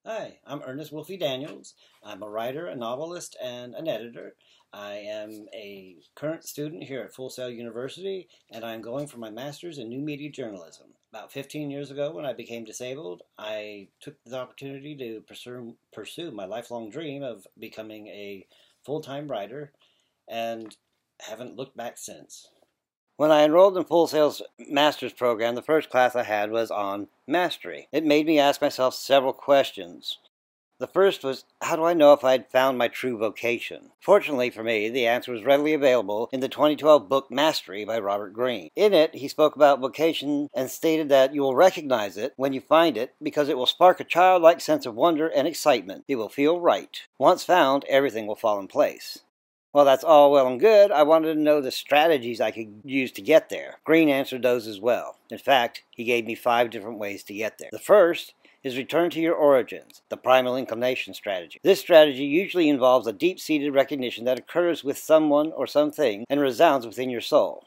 Hi, I'm Ernest Wolfie Daniels. I'm a writer, a novelist, and an editor. I am a current student here at Full Sail University, and I'm going for my master's in new media journalism. About 15 years ago, when I became disabled, I took the opportunity to pursue my lifelong dream of becoming a full-time writer, and haven't looked back since. When I enrolled in Full Sail's master's program, the first class I had was on mastery. It made me ask myself several questions. The first was, how do I know if I had found my true vocation? Fortunately for me, the answer was readily available in the 2012 book Mastery by Robert Greene. In it, he spoke about vocation and stated that you will recognize it when you find it because it will spark a childlike sense of wonder and excitement. It will feel right. Once found, everything will fall in place. Well, that's all well and good. I wanted to know the strategies I could use to get there. Greene answered those as well. In fact, he gave me 5 different ways to get there. The first is return to your origins, the primal inclination strategy. This strategy usually involves a deep-seated recognition that occurs with someone or something and resounds within your soul.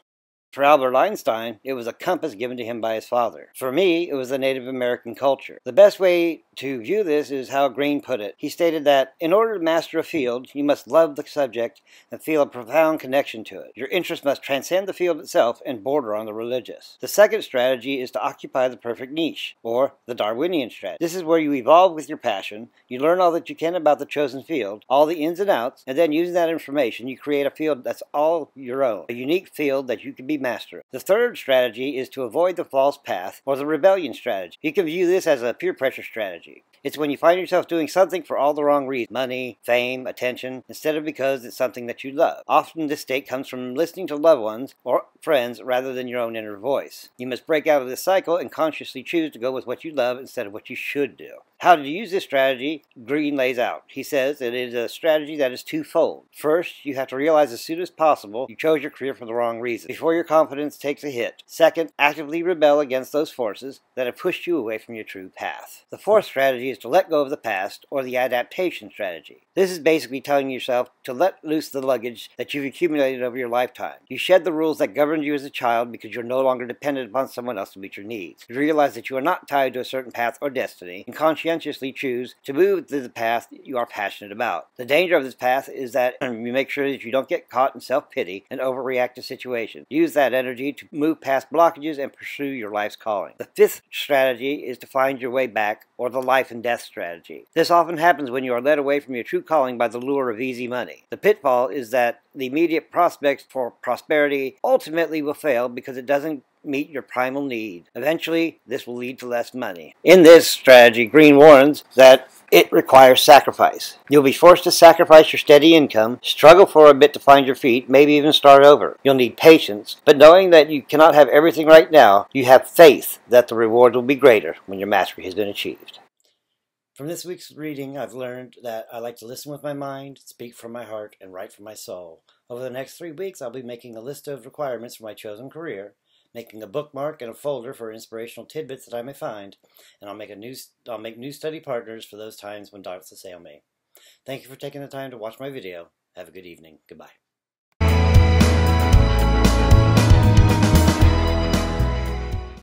For Albert Einstein, it was a compass given to him by his father. For me, it was the Native American culture. The best way to view this is how Greene put it. He stated that in order to master a field, you must love the subject and feel a profound connection to it. Your interest must transcend the field itself and border on the religious. The second strategy is to occupy the perfect niche, or the Darwinian strategy. This is where you evolve with your passion, you learn all that you can about the chosen field, all the ins and outs, and then using that information, you create a field that's all your own, a unique field that you can be master of. The third strategy is to avoid the false path, or the rebellion strategy. You can view this as a peer pressure strategy. It's when you find yourself doing something for all the wrong reasons, money, fame, attention, instead of because it's something that you love. Often this state comes from listening to loved ones or friends rather than your own inner voice. You must break out of this cycle and consciously choose to go with what you love instead of what you should do. How to use this strategy, Greene lays out. He says it is a strategy that is twofold. First, you have to realize as soon as possible you chose your career for the wrong reason, before your confidence takes a hit. Second, actively rebel against those forces that have pushed you away from your true path. The fourth strategy is to let go of the past, or the adaptation strategy. This is basically telling yourself to let loose the luggage that you've accumulated over your lifetime. You shed the rules that governed you as a child because you're no longer dependent upon someone else to meet your needs. You realize that you are not tied to a certain path or destiny, and conscientiously choose to move to the path you are passionate about. The danger of this path is that you make sure that you don't get caught in self-pity and overreact to situations. Use that energy to move past blockages and pursue your life's calling. The fifth strategy is to find your way back, or the life and death strategy. This often happens when you are led away from your true calling by the lure of easy money. The pitfall is that the immediate prospects for prosperity ultimately will fail because it doesn't meet your primal need. Eventually, this will lead to less money. In this strategy, Greene warns that it requires sacrifice. You'll be forced to sacrifice your steady income, struggle for a bit to find your feet, maybe even start over. You'll need patience, but knowing that you cannot have everything right now, you have faith that the reward will be greater when your mastery has been achieved. From this week's reading, I've learned that I like to listen with my mind, speak from my heart, and write from my soul. Over the next 3 weeks, I'll be making a list of requirements for my chosen career, making a bookmark and a folder for inspirational tidbits that I may find, and I'll make new study partners for those times when doubts assail me. Thank you for taking the time to watch my video. Have a good evening. Goodbye.